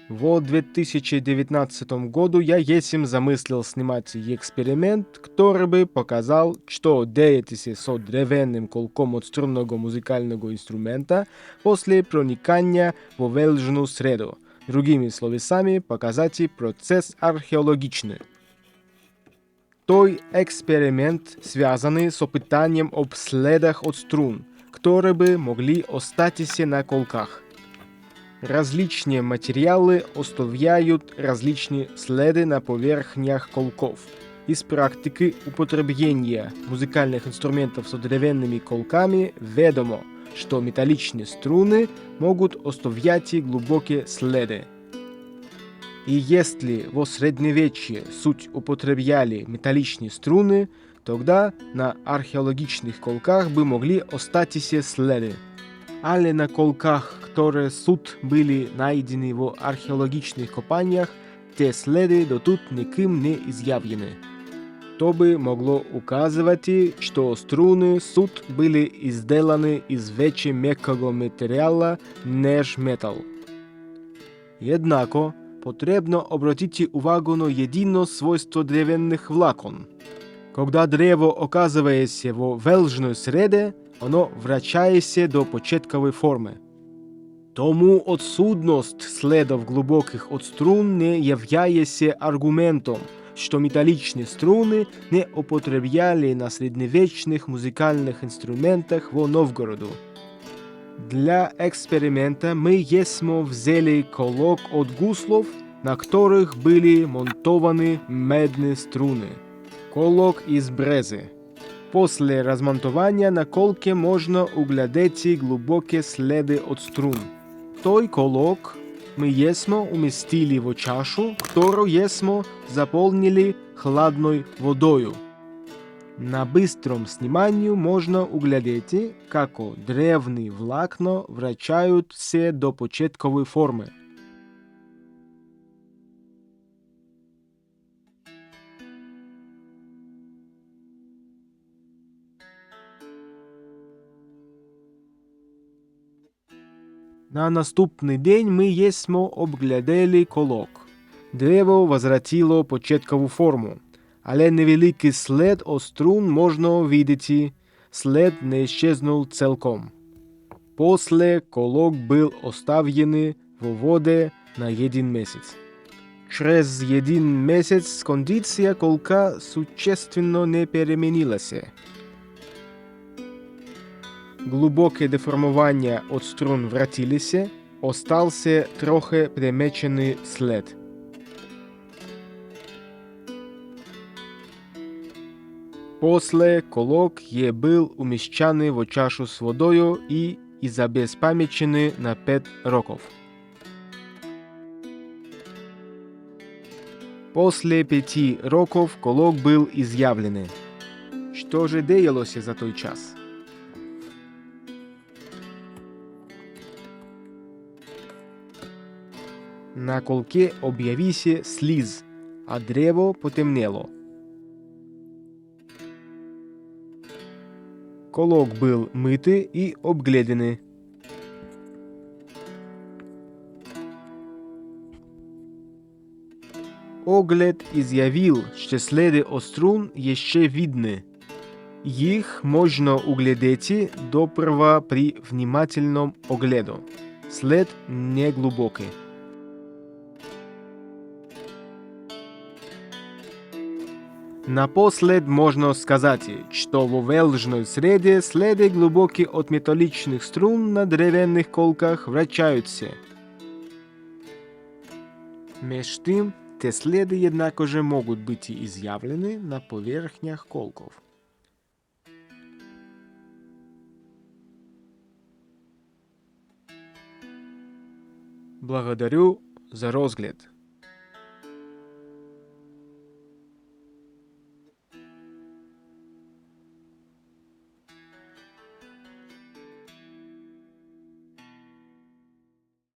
В 2019 году я есим замыслил снимать эксперимент, который бы показал, что деется со древенным колком от струнного музыкального инструмента после проникания в велжную среду. Другими словесами, показать процесс археологичный. Той експеримент связаний з опитанням об следах от струн, которые бы могли остатися на колках. Различные материалы оставляют различные следы на поверхнях колков. Из практики употребления музыкальных инструментов с деревянными колками ведомо, что металлические струны могут оставлять глубокие следы. И если во средневечье суть употребляли металлические струны, тогда на археологичных колках бы могли остатися следы. Але на колках, которые суд были найдены в археологичных копаниях, те следы дотут никим не изъявлены. То бы могло указывать, что струны суд были сделаны из вече меккого материала, неж метал. Jednako potrzebno obrócić uwagę na jedno свойство древних влакон. Когда древо оказывается в велжной среде, оно вращается до початковой формы. Тому отсутность следов глубоких от струн не является аргументом, что металлические струны не употребляли на средневечных музыкальных инструментах в Новгороду. Для эксперимента мы есмо взяли колок от гуслов, на которых были монтованы медные струны. Колок из брезы. После размонтования на колке можно углядеть глубокие следы от струн. Той колок мы есмо уместили в чашу, которую есмо заполнили хладной водою. На быстром снимании можно углядеть, как древние влакна вращаются до початковой формы. На наступний день ми єсмо обглядали колок. Древо возвратило початкову форму, але невеликий след от струн можна видіти, след не исчезнул целком. После колок был оставленный в воде на 1 месяц. Через 1 месяц кондиция колка существенно не переменилась. Глубокие деформування от струн вратилися, остався трохи примечений след. После колок был уміщений в чашу з водою і забезпечений на 5 років. После 5 років колок був із'явлений. Що ж діялося за той час? На колке об'явився сліз, а древо потемнело. Колок был мытый и обгледанный. Огляд изъявил, что следы от струн еще видны. Их можно углядеть доперва при внимательном огляду. След не глубокий. Напослед можно сказать, что в велжной среде следы глубокие от металлических струн на древесных колках вращаются. Меж тем, те следы jednakože могут быть изъявлены на поверхнях колков. Благодарю за розгляд.